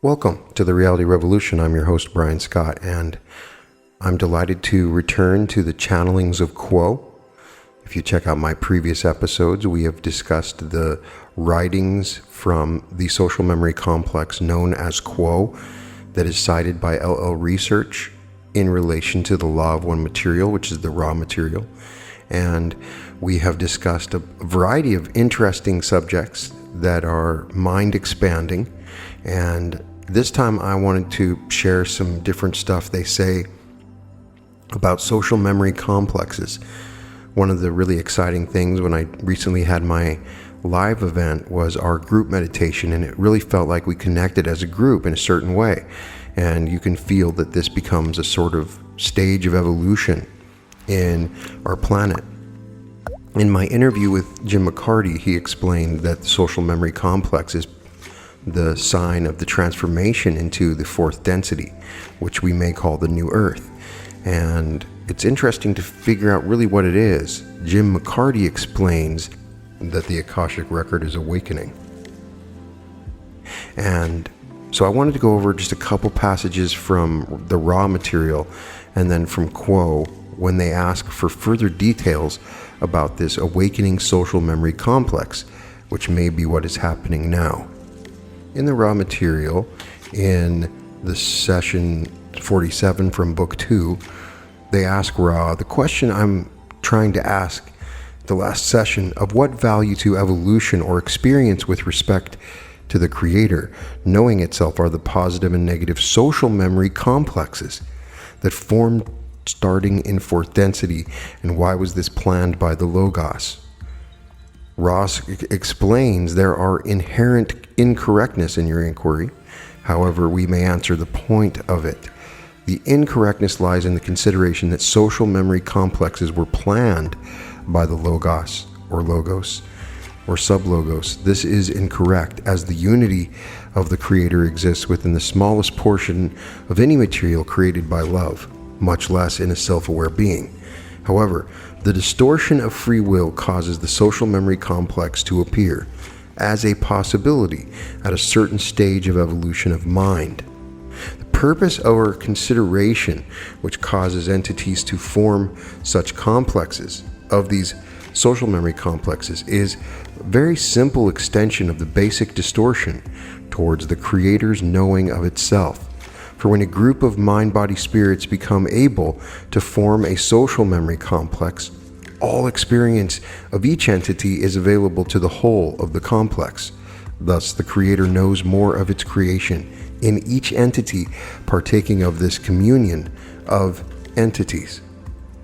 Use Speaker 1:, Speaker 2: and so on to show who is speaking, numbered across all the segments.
Speaker 1: Welcome to the Reality Revolution. I'm your host, Brian Scott, and I'm delighted to return to the channelings of Quo. If you check out my previous episodes, we have discussed the writings from the social memory complex known as Quo that is cited by LL Research in relation to the law of one material, which is the raw material. And we have discussed a variety of interesting subjects that are mind expanding. And this time I wanted to share some different stuff they say about social memory complexes. One of the really exciting things when I recently had my live event was our group meditation, and it really felt like we connected as a group in a certain way. And you can feel that this becomes a sort of stage of evolution in our planet. In my interview with Jim McCarty, he explained that the social memory complex is the sign of the transformation into the fourth density, which we may call the new earth. And it's interesting to figure out really what it is. Jim McCarty explains that the Akashic record is awakening. And so I wanted to go over just a couple passages from the raw material and then from Quo when they ask for further details about this awakening social memory complex, which may be what is happening now. In the raw material, in the session 47 from book 2, they ask Ra the question I'm trying to ask the last session of what value to evolution or experience with respect to the Creator, knowing itself, are the positive and negative social memory complexes that form starting in fourth density, and why was this planned by the Logos? Ross explains there are inherent incorrectness in your inquiry. However, we may answer the point of it. The incorrectness lies in the consideration that social memory complexes were planned by the Logos or sublogos. This is incorrect, as the unity of the Creator exists within the smallest portion of any material created by love, much less in a self-aware being. However, the distortion of free will causes the social memory complex to appear as a possibility at a certain stage of evolution of mind. The purpose of our consideration, which causes entities to form such complexes of these social memory complexes, is a very simple extension of the basic distortion towards the Creator's knowing of itself. For when a group of mind-body spirits become able to form a social memory complex, all experience of each entity is available to the whole of the complex. Thus, the Creator knows more of its creation in each entity partaking of this communion of entities.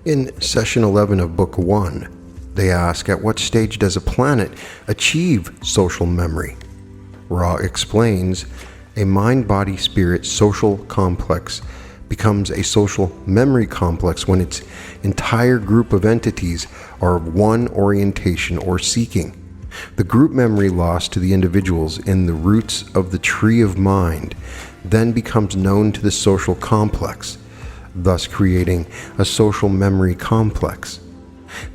Speaker 1: In session 11 of book 1, they ask, at what stage does a planet achieve social memory? Ra explains, a mind-body spirit social complex becomes a social memory complex when its entire group of entities are of one orientation or seeking. The group memory lost to the individuals in the roots of the tree of mind then becomes known to the social complex, thus creating a social memory complex.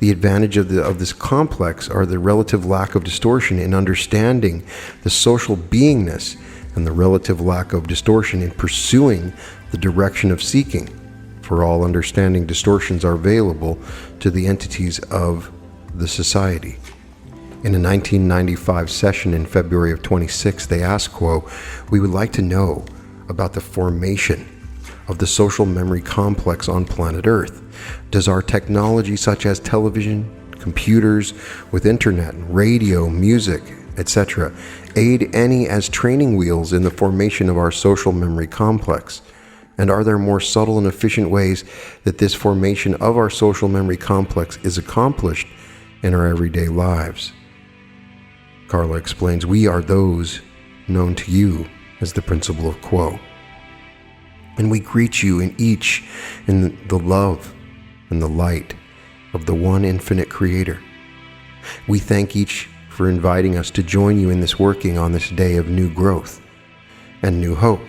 Speaker 1: The advantage of this complex are the relative lack of distortion in understanding the social beingness and the relative lack of distortion in pursuing the direction of seeking, for all understanding distortions are available to the entities of the society. In a 1995 session in February of 26, they asked Quo, we would like to know about the formation of the social memory complex on planet Earth. Does our technology such as television, computers with internet, radio, music, etc., aid any as training wheels in the formation of our social memory complex? And are there more subtle and efficient ways that this formation of our social memory complex is accomplished in our everyday lives? Carla explains, we are those known to you as the principle of Quo. And we greet you in the love and the light of the one infinite Creator. We thank each for inviting us to join you in this working on this day of new growth and new hope.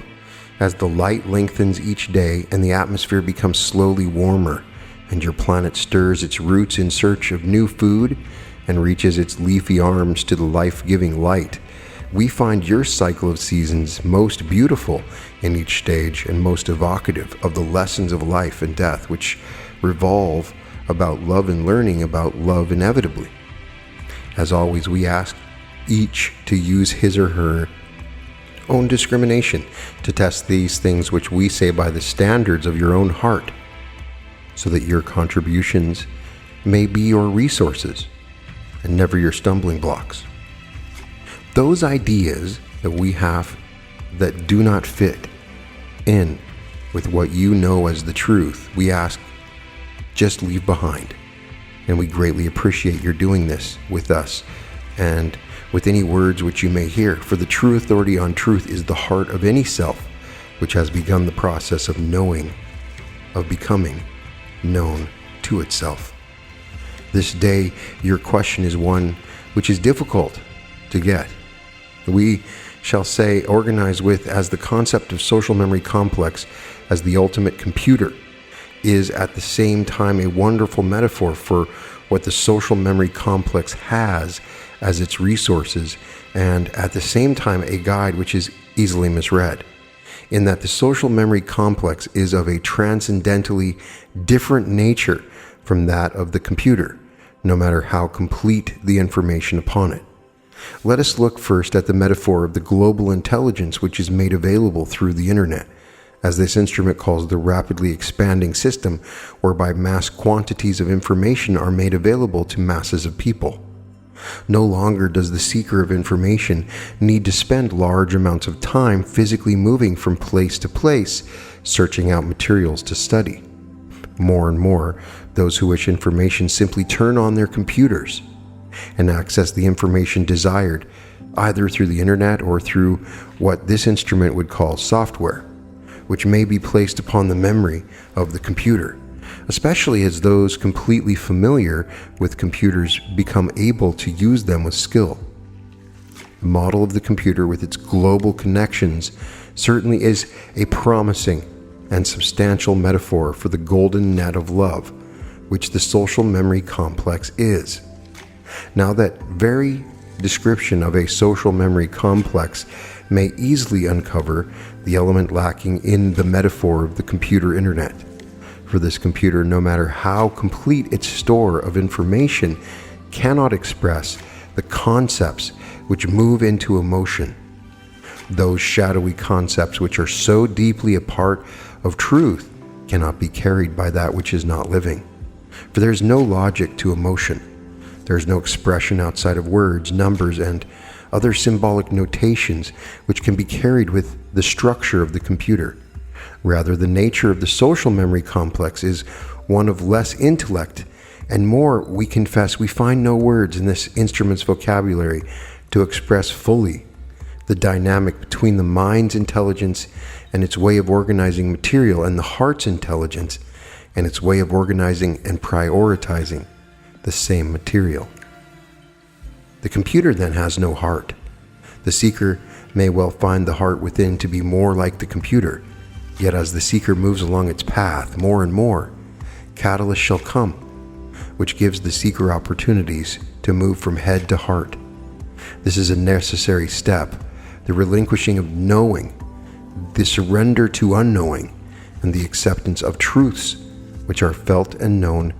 Speaker 1: As the light lengthens each day and the atmosphere becomes slowly warmer and your planet stirs its roots in search of new food and reaches its leafy arms to the life-giving light, We find your cycle of seasons most beautiful in each stage and most evocative of the lessons of life and death, which revolve about love and learning about love inevitably. As always, we ask each to use his or her own discrimination to test these things which we say by the standards of your own heart, so that your contributions may be your resources and never your stumbling blocks. Those ideas that we have that do not fit in with what you know as the truth, we ask, just leave behind. And we greatly appreciate your doing this with us and with any words which you may hear, for the true authority on truth is the heart of any self which has begun the process of knowing, of becoming known to itself. This day, your question is one which is difficult to get. We shall say, organize with, as the concept of social memory complex as the ultimate computer is at the same time a wonderful metaphor for what the social memory complex has as its resources, and at the same time a guide which is easily misread, in that the social memory complex is of a transcendentally different nature from that of the computer, no matter how complete the information upon it. Let us look first at the metaphor of the global intelligence which is made available through the internet, as this instrument calls the rapidly expanding system whereby mass quantities of information are made available to masses of people. No longer does the seeker of information need to spend large amounts of time physically moving from place to place, searching out materials to study. More and more, those who wish information simply turn on their computers and access the information desired, either through the internet or through what this instrument would call software, which may be placed upon the memory of the computer, especially as those completely familiar with computers become able to use them with skill. The model of the computer with its global connections certainly is a promising and substantial metaphor for the golden net of love, which the social memory complex is. Now, that very description of a social memory complex may easily uncover the element lacking in the metaphor of the computer internet. For this computer, no matter how complete its store of information, cannot express the concepts which move into emotion. Those shadowy concepts which are so deeply a part of truth cannot be carried by that which is not living. For there is no logic to emotion. There is no expression outside of words, numbers, and other symbolic notations which can be carried with the structure of the computer. Rather, the nature of the social memory complex is one of less intellect and more, we confess, we find no words in this instrument's vocabulary to express fully the dynamic between the mind's intelligence and its way of organizing material, and the heart's intelligence and its way of organizing and prioritizing the same material. The computer then has no heart. The seeker may well find the heart within to be more like the computer, yet as the seeker moves along its path more and more, catalyst shall come, which gives the seeker opportunities to move from head to heart. This is a necessary step, the relinquishing of knowing, the surrender to unknowing, and the acceptance of truths which are felt and known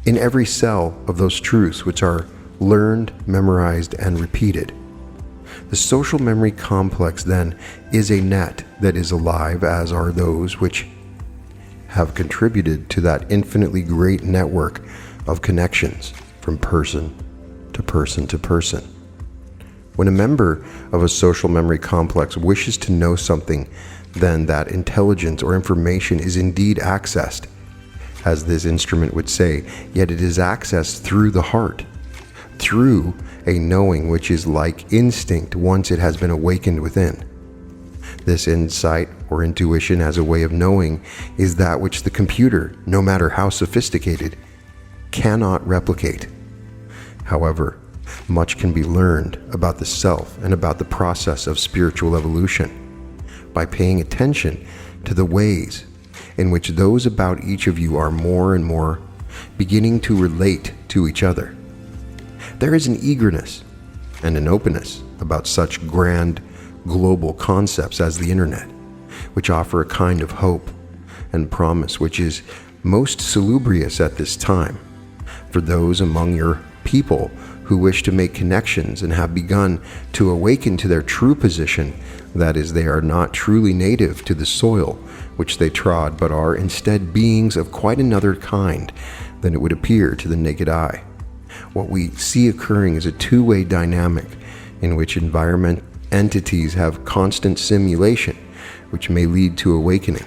Speaker 1: in every cell of those truths which are learned, memorized, and repeated. The social memory complex, then, is a net that is alive, as are those which have contributed to that infinitely great network of connections from person to person to person. When a member of a social memory complex wishes to know something, then that intelligence or information is indeed accessed, as this instrument would say, yet it is accessed through the heart, through a knowing which is like instinct once it has been awakened within. This insight or intuition as a way of knowing is that which the computer, no matter how sophisticated, cannot replicate. However, much can be learned about the self and about the process of spiritual evolution by paying attention to the ways in which those about each of you are more and more beginning to relate to each other. There is an eagerness and an openness about such grand global concepts as the internet, which offer a kind of hope and promise which is most salubrious at this time for those among your people who wish to make connections and have begun to awaken to their true position, that is, they are not truly native to the soil which they trod, but are instead beings of quite another kind than it would appear to the naked eye. What we see occurring is a two-way dynamic in which environment entities have constant simulation, which may lead to awakening.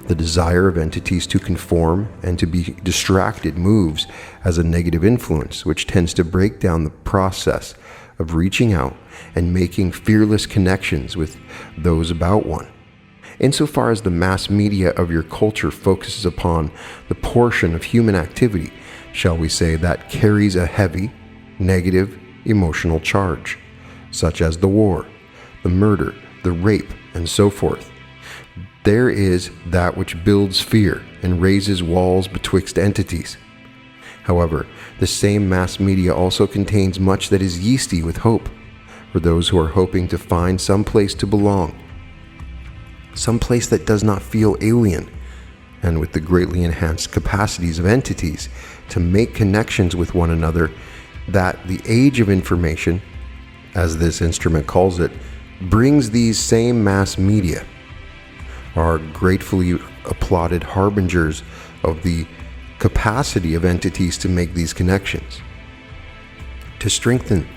Speaker 1: The desire of entities to conform and to be distracted moves as a negative influence, which tends to break down the process of reaching out and making fearless connections with those about one. Insofar as the mass media of your culture focuses upon the portion of human activity, shall we say, that carries a heavy, negative, emotional charge, such as the war, the murder, the rape, and so forth, there is that which builds fear and raises walls betwixt entities. However, the same mass media also contains much that is yeasty with hope for those who are hoping to find some place to belong, some place that does not feel alien, and with the greatly enhanced capacities of entities to make connections with one another, that the age of information, as this instrument calls it, brings. These same mass media are gratefully applauded harbingers of the capacity of entities to make these connections, to strengthen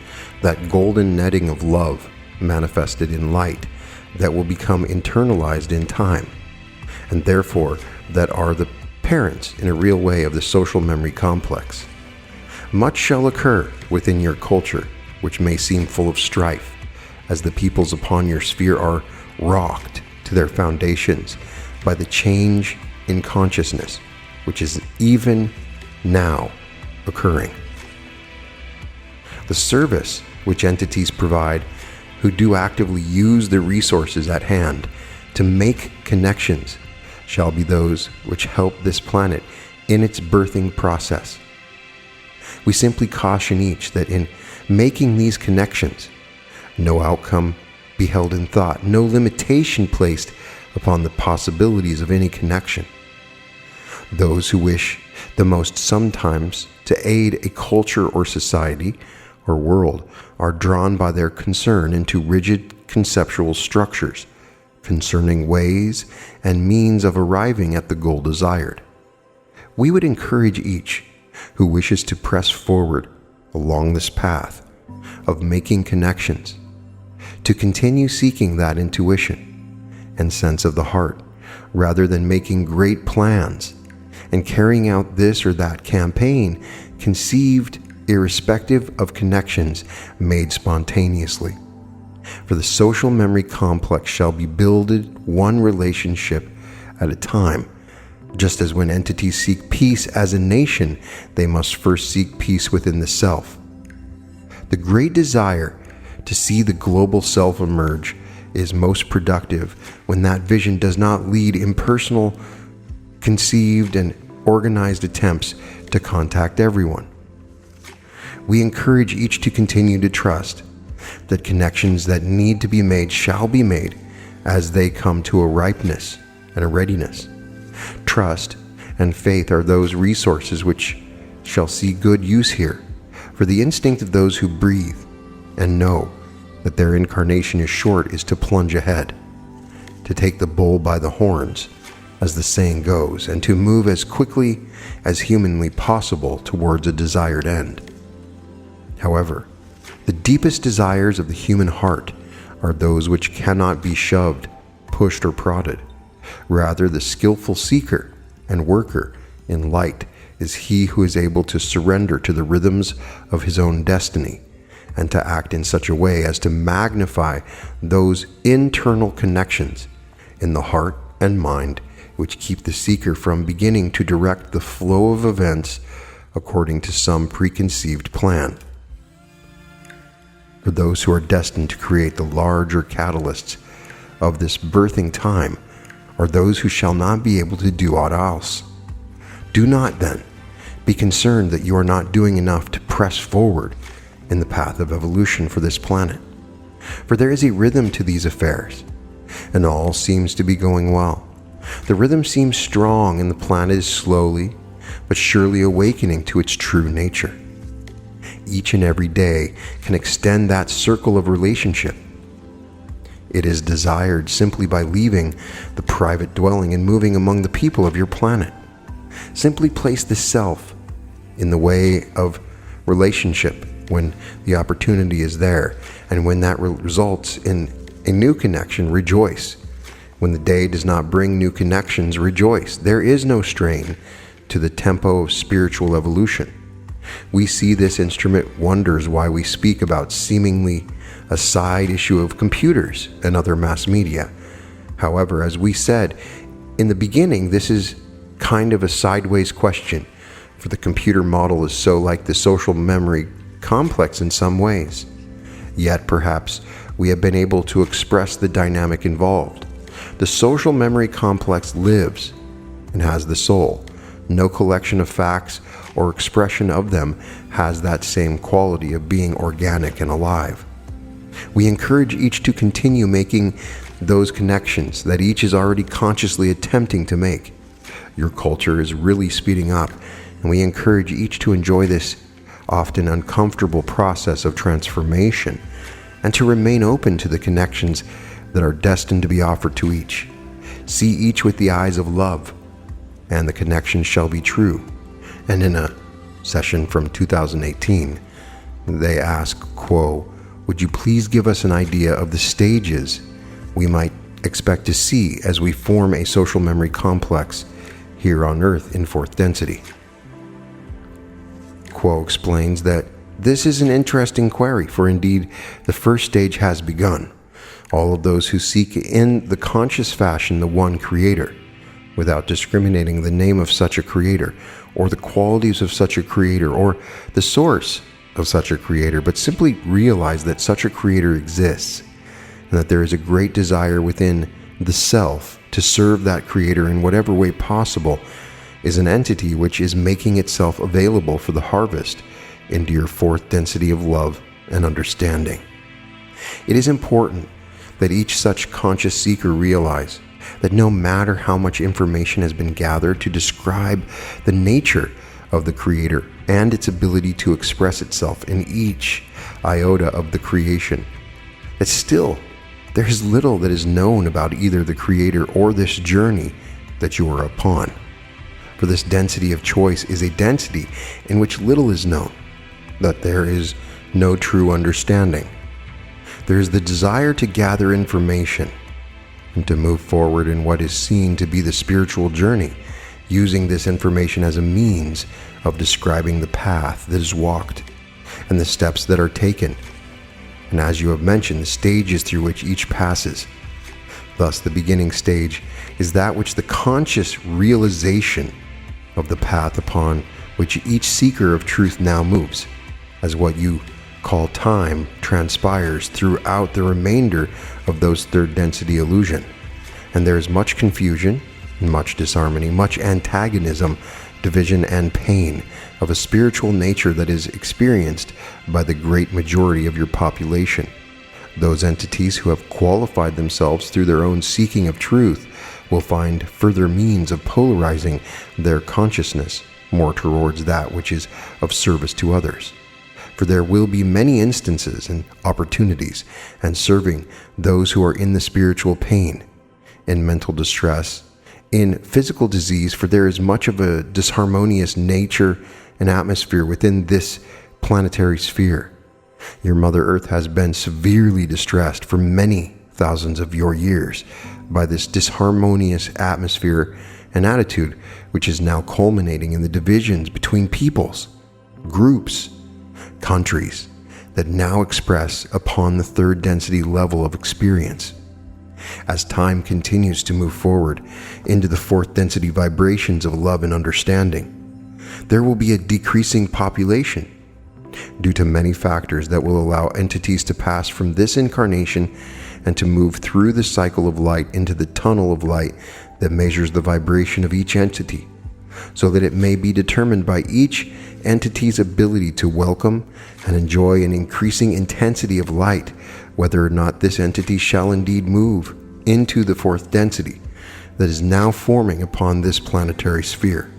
Speaker 1: that golden netting of love manifested in light that will become internalized in time, and therefore that are the parents in a real way of the social memory complex. Much shall occur within your culture which may seem full of strife, as the peoples upon your sphere are rocked to their foundations by the change in consciousness, which is even now occurring. The service which entities provide who do actively use the resources at hand to make connections shall be those which help this planet in its birthing process. We simply caution each that in making these connections, no outcome be held in thought, no limitation placed upon the possibilities of any connection. Those who wish the most sometimes to aid a culture or society or world are drawn by their concern into rigid conceptual structures concerning ways and means of arriving at the goal desired. We would encourage each who wishes to press forward along this path of making connections to continue seeking that intuition and sense of the heart, rather than making great plans and carrying out this or that campaign conceived irrespective of connections made spontaneously. For the social memory complex shall be builded one relationship at a time, just as when entities seek peace as a nation, they must first seek peace within the self. The great desire to see the global self emerge is most productive when that vision does not lead impersonal, conceived, and organized attempts to contact everyone. We encourage each to continue to trust that connections that need to be made shall be made as they come to a ripeness and a readiness. Trust and faith are those resources which shall see good use here, for the instinct of those who breathe and know that their incarnation is short is to plunge ahead, to take the bull by the horns, as the saying goes, and to move as quickly as humanly possible towards a desired end. However, the deepest desires of the human heart are those which cannot be shoved, pushed, or prodded. Rather, the skillful seeker and worker in light is he who is able to surrender to the rhythms of his own destiny and to act in such a way as to magnify those internal connections in the heart and mind which keep the seeker from beginning to direct the flow of events according to some preconceived plan. For those who are destined to create the larger catalysts of this birthing time are those who shall not be able to do aught else. Do not, then, be concerned that you are not doing enough to press forward in the path of evolution for this planet. For there is a rhythm to these affairs, and all seems to be going well. The rhythm seems strong, and the planet is slowly but surely awakening to its true nature. Each and every day can extend that circle of relationship. It is desired simply by leaving the private dwelling and moving among the people of your planet. Simply place the self in the way of relationship when the opportunity is there, and when that results in a new connection, rejoice. When the day does not bring new connections, rejoice. There is no strain to the tempo of spiritual evolution. We see this instrument wonders why we speak about seemingly a side issue of computers and other mass media. However, as we said in the beginning, this is kind of a sideways question, for the computer model is so like the social memory complex in some ways. Yet perhaps we have been able to express the dynamic involved. The social memory complex lives and has the soul. No collection of facts or expression of them has that same quality of being organic and alive. We encourage each to continue making those connections that each is already consciously attempting to make. Your culture is really speeding up, and we encourage each to enjoy this often uncomfortable process of transformation, and to remain open to the connections that are destined to be offered to each. See each with the eyes of love, and the connection shall be true. And in a session from 2018, they ask, would you please give us an idea of the stages we might expect to see as we form a social memory complex here on Earth in fourth density? Quo explains that this is an interesting query, for indeed the first stage has begun. All of those who seek in the conscious fashion the one creator, without discriminating the name of such a creator, or the qualities of such a creator, or the source of such a creator, but simply realize that such a creator exists, and that there is a great desire within the self to serve that creator in whatever way possible, is an entity which is making itself available for the harvest into your fourth density of love and understanding. It is important that each such conscious seeker realize that no matter how much information has been gathered to describe the nature of the creator and its ability to express itself in each iota of the creation, that still there is little that is known about either the creator or this journey that you are upon. For this density of choice is a density in which little is known, that there is no true understanding. There is the desire to gather information and to move forward in what is seen to be the spiritual journey, using this information as a means of describing the path that is walked and the steps that are taken, and as you have mentioned, the stages through which each passes. Thus, the beginning stage is that which the conscious realization of the path upon which each seeker of truth now moves, as what you call time transpires throughout the remainder of those third density illusion. And there is much confusion, much disharmony, much antagonism, division, and pain of a spiritual nature that is experienced by the great majority of your population. Those entities who have qualified themselves through their own seeking of truth will find further means of polarizing their consciousness more towards that which is of service to others. For there will be many instances and opportunities and serving those who are in the spiritual pain, in mental distress, in physical disease, for there is much of a disharmonious nature and atmosphere within this planetary sphere. Your Mother Earth has been severely distressed for many thousands of your years by this disharmonious atmosphere and attitude, which is now culminating in the divisions between peoples, groups, countries that now express upon the third density level of experience. As time continues to move forward into the fourth density vibrations of love and understanding, there will be a decreasing population due to many factors that will allow entities to pass from this incarnation and to move through the cycle of light into the tunnel of light that measures the vibration of each entity, so that it may be determined by each entity's ability to welcome and enjoy an increasing intensity of light, whether or not this entity shall indeed move into the fourth density that is now forming upon this planetary sphere.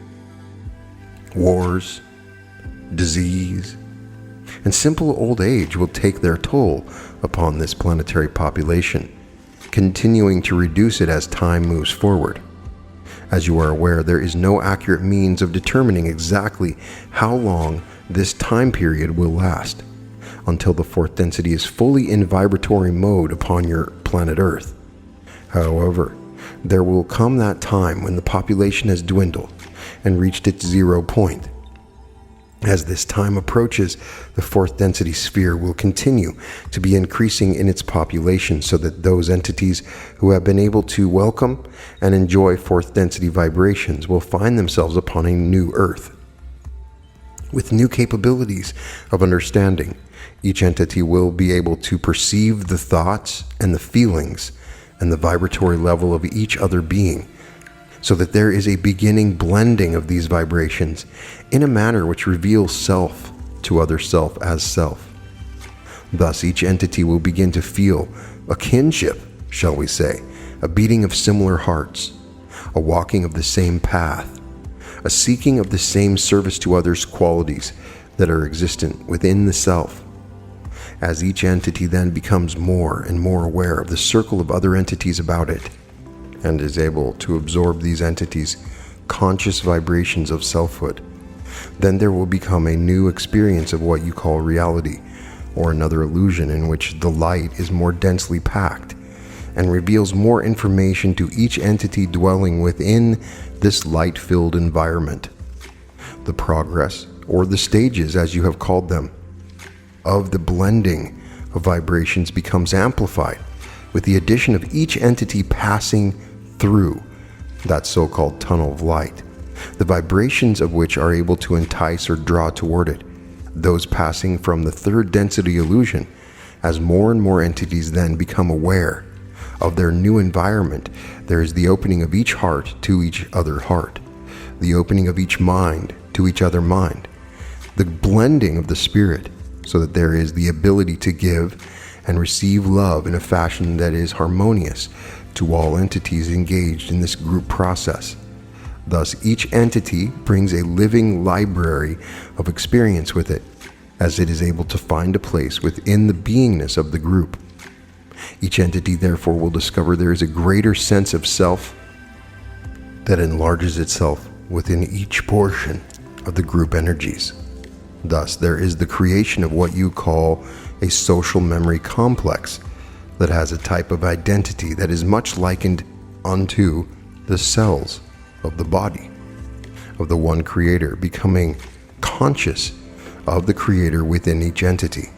Speaker 1: Wars, disease, and simple old age will take their toll upon this planetary population, continuing to reduce it as time moves forward. As you are aware, there is no accurate means of determining exactly how long this time period will last, until the fourth density is fully in vibratory mode upon your planet Earth. However, there will come that time when the population has dwindled and reached its 0 point. As this time approaches, the fourth density sphere will continue to be increasing in its population, so that those entities who have been able to welcome and enjoy fourth density vibrations will find themselves upon a new Earth. With new capabilities of understanding, each entity will be able to perceive the thoughts and the feelings and the vibratory level of each other being, so that there is a beginning blending of these vibrations in a manner which reveals self to other self as self. Thus, each entity will begin to feel a kinship, shall we say, a beating of similar hearts, a walking of the same path, a seeking of the same service to others qualities that are existent within the self. As each entity then becomes more and more aware of the circle of other entities about it, and is able to absorb these entities' conscious vibrations of selfhood, then there will become a new experience of what you call reality, or another illusion in which the light is more densely packed and reveals more information to each entity dwelling within this light-filled environment. The progress, or the stages as you have called them, of the blending of vibrations becomes amplified with the addition of each entity passing through that so-called tunnel of light, the vibrations of which are able to entice or draw toward it those passing from the third density illusion. As more and more entities then become aware of their new environment, there is the opening of each heart to each other heart, the opening of each mind to each other mind, the blending of the spirit, so that there is the ability to give and receive love in a fashion that is harmonious to all entities engaged in this group process. Thus, each entity brings a living library of experience with it, as it is able to find a place within the beingness of the group. Each entity, therefore, will discover there is a greater sense of self that enlarges itself within each portion of the group energies. Thus, there is the creation of what you call a social memory complex that has a type of identity that is much likened unto the cells of the body of the one creator, becoming conscious of the creator within each entity.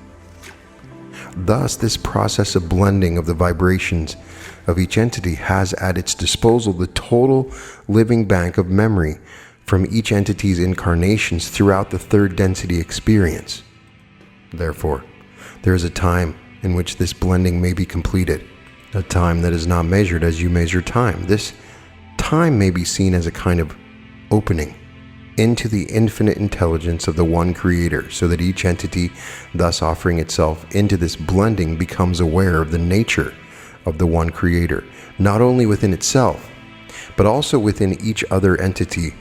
Speaker 1: Thus, this process of blending of the vibrations of each entity has at its disposal the total living bank of memory from each entity's incarnations throughout the third density experience. Therefore, there is a time in which this blending may be completed, a time that is not measured as you measure time. This time may be seen as a kind of opening into the infinite intelligence of the one creator, so that each entity, thus offering itself into this blending, becomes aware of the nature of the one creator, not only within itself, but also within each other entity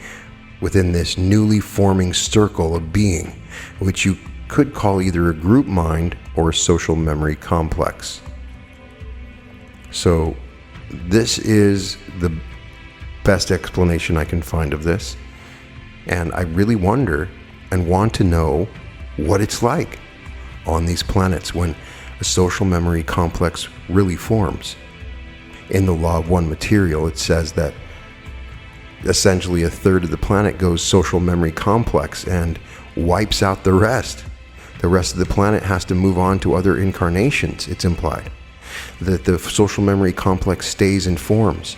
Speaker 1: within this newly forming circle of being, which you could call either a group mind or a social memory complex. So this is the best explanation I can find of this, and I really wonder and want to know what it's like on these planets when a social memory complex really forms. In the Law of One Material, it says that essentially a third of the planet goes social memory complex and wipes out the rest. The rest of the planet has to move on to other incarnations, it's implied. That the social memory complex stays and forms.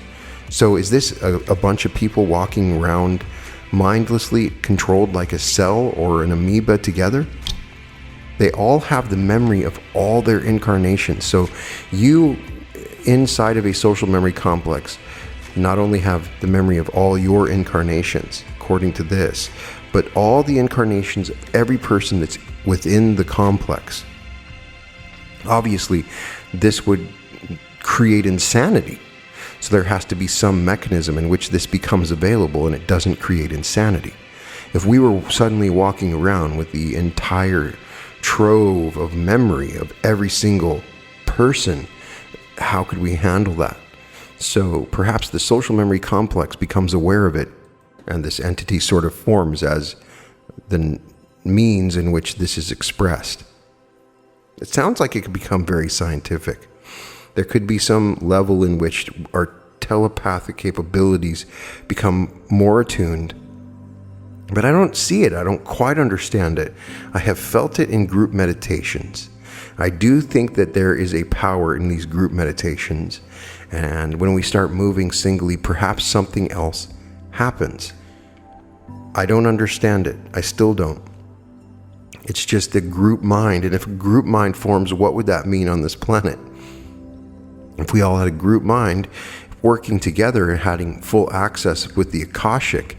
Speaker 1: So is this a bunch of people walking around mindlessly controlled like a cell or an amoeba together? They all have the memory of all their incarnations. So you, inside of a social memory complex, not only have the memory of all your incarnations, according to this, but all the incarnations of every person that's within the complex. Obviously, this would create insanity. So there has to be some mechanism in which this becomes available and it doesn't create insanity. If we were suddenly walking around with the entire trove of memory of every single person, how could we handle that? So perhaps the social memory complex becomes aware of it, and this entity sort of forms as the means in which this is expressed. It sounds like it could become very scientific. There could be some level in which our telepathic capabilities become more attuned. But I don't see it. I don't quite understand it. I have felt it in group meditations. I do think that there is a power in these group meditations. And when we start moving singly, perhaps something else happens. I don't understand it. I still don't. It's just a group mind. And if a group mind forms, what would that mean on this planet? If we all had a group mind working together and having full access with the Akashic,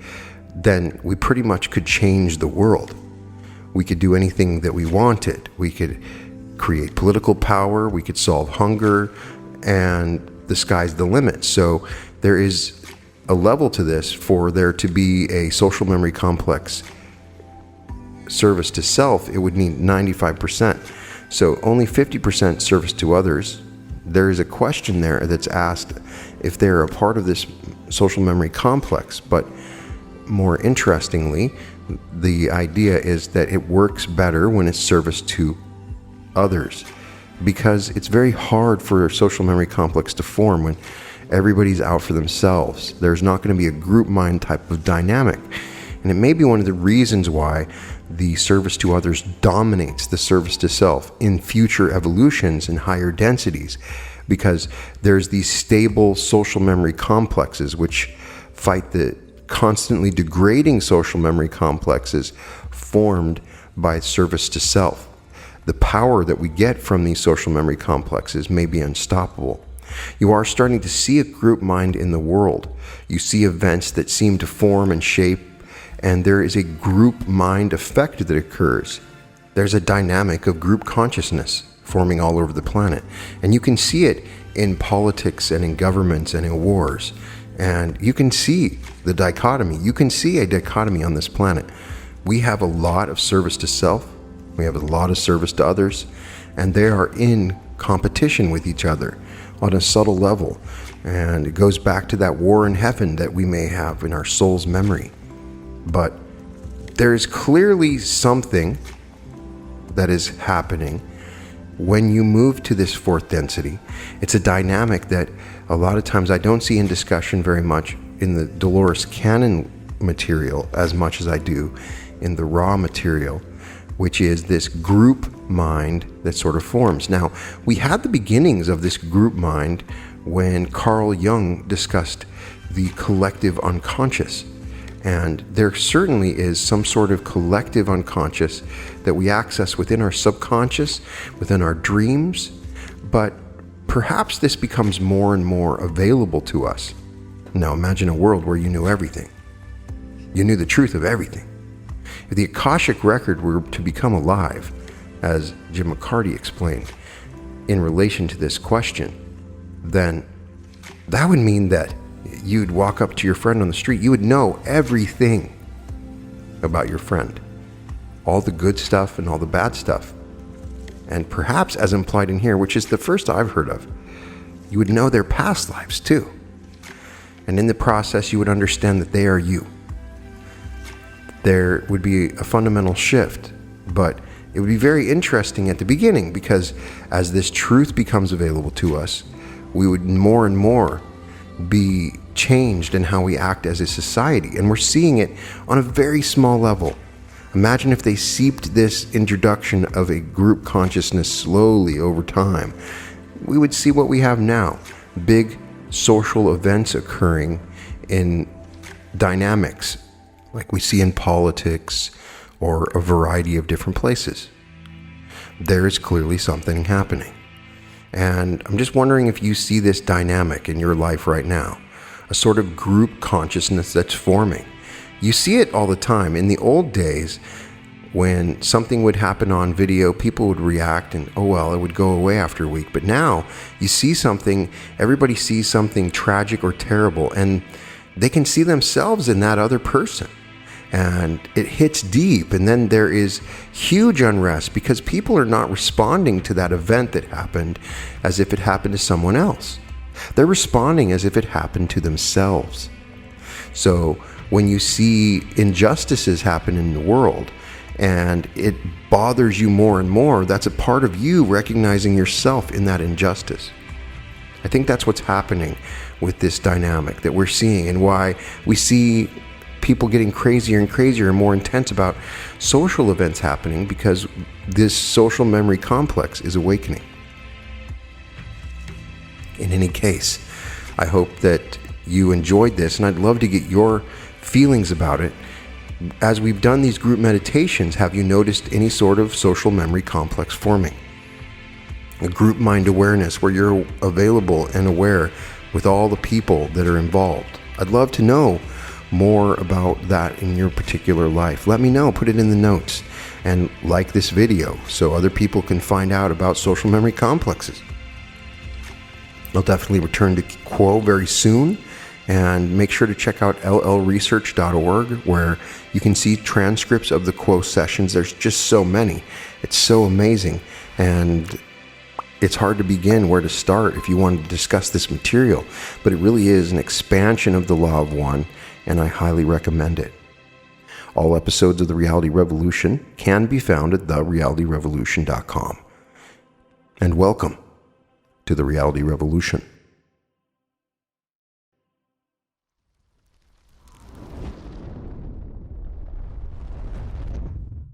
Speaker 1: then we pretty much could change the world. We could do anything that we wanted. We could create political power, we could solve hunger, and the sky's the limit. So there is a level to this for there to be a social memory complex service to self. It would need 95%. So only 50% service to others. There is a question there that's asked if they're a part of this social memory complex, but more interestingly, the idea is that it works better when it's service to others, because it's very hard for a social memory complex to form when everybody's out for themselves. There's not going to be a group mind type of dynamic. And it may be one of the reasons why the service to others dominates the service to self in future evolutions and higher densities, because there's these stable social memory complexes which fight the constantly degrading social memory complexes formed by service to self. The power that we get from these social memory complexes may be unstoppable. You are starting to see a group mind in the world. You see events that seem to form and shape, and there is a group mind effect that occurs. There's a dynamic of group consciousness forming all over the planet, and you can see it in politics and in governments and in wars. And you can see the dichotomy. You can see a dichotomy on this planet. We have a lot of service to self. We have a lot of service to others. And they are in competition with each other on a subtle level. And it goes back to that war in heaven that we may have in our soul's memory. But there is clearly something that is happening when you move to this fourth density. It's a dynamic that a lot of times I don't see in discussion very much in the Dolores canon material as much as I do in the raw material, which is this group mind that sort of forms. Now, we had the beginnings of this group mind when Carl Jung discussed the collective unconscious. And there certainly is some sort of collective unconscious that we access within our subconscious, within our dreams, but perhaps this becomes more and more available to us. Now imagine a world where you knew everything. You knew the truth of everything. If the Akashic record were to become alive, as Jim McCarty explained, in relation to this question, then that would mean that you'd walk up to your friend on the street, you would know everything about your friend, all the good stuff and all the bad stuff. And perhaps, as implied in here, which is the first I've heard of, you would know their past lives too. And in the process, you would understand that they are you. There would be a fundamental shift, but it would be very interesting at the beginning, because as this truth becomes available to us, we would more and more be changed in how we act as a society. And we're seeing it on a very small level. Imagine if they seeped this introduction of a group consciousness slowly over time. We would see what we have now. Big social events occurring in dynamics like we see in politics or a variety of different places. There is clearly something happening. And I'm just wondering if you see this dynamic in your life right now, a sort of group consciousness that's forming. You see it all the time. In the old days, when something would happen on video, people would react and, oh well, it would go away after a week. But now you see something, everybody sees something tragic or terrible, and they can see themselves in that other person. And it hits deep, and then there is huge unrest because people are not responding to that event that happened as if it happened to someone else. They're responding as if it happened to themselves. So when you see injustices happen in the world and it bothers you more and more, that's a part of you recognizing yourself in that injustice. I think that's what's happening with this dynamic that we're seeing, and why we see people getting crazier and crazier and more intense about social events happening, because this social memory complex is awakening. In any case, I hope that you enjoyed this, and I'd love to get your feelings about it. As we've done these group meditations, have you noticed any sort of social memory complex forming? A group mind awareness where you're available and aware with all the people that are involved. I'd love to know more about that in your particular life. Let me know, put it in the notes, and like this video so other people can find out about social memory complexes. I'll definitely return to Quo very soon, and make sure to check out llresearch.org, where you can see transcripts of the Quo sessions. There's just so many. It's so amazing, and it's hard to begin where to start if you want to discuss this material, but it really is an expansion of the Law of One, and I highly recommend it. All episodes of The Reality Revolution can be found at therealityrevolution.com. And welcome to The Reality Revolution.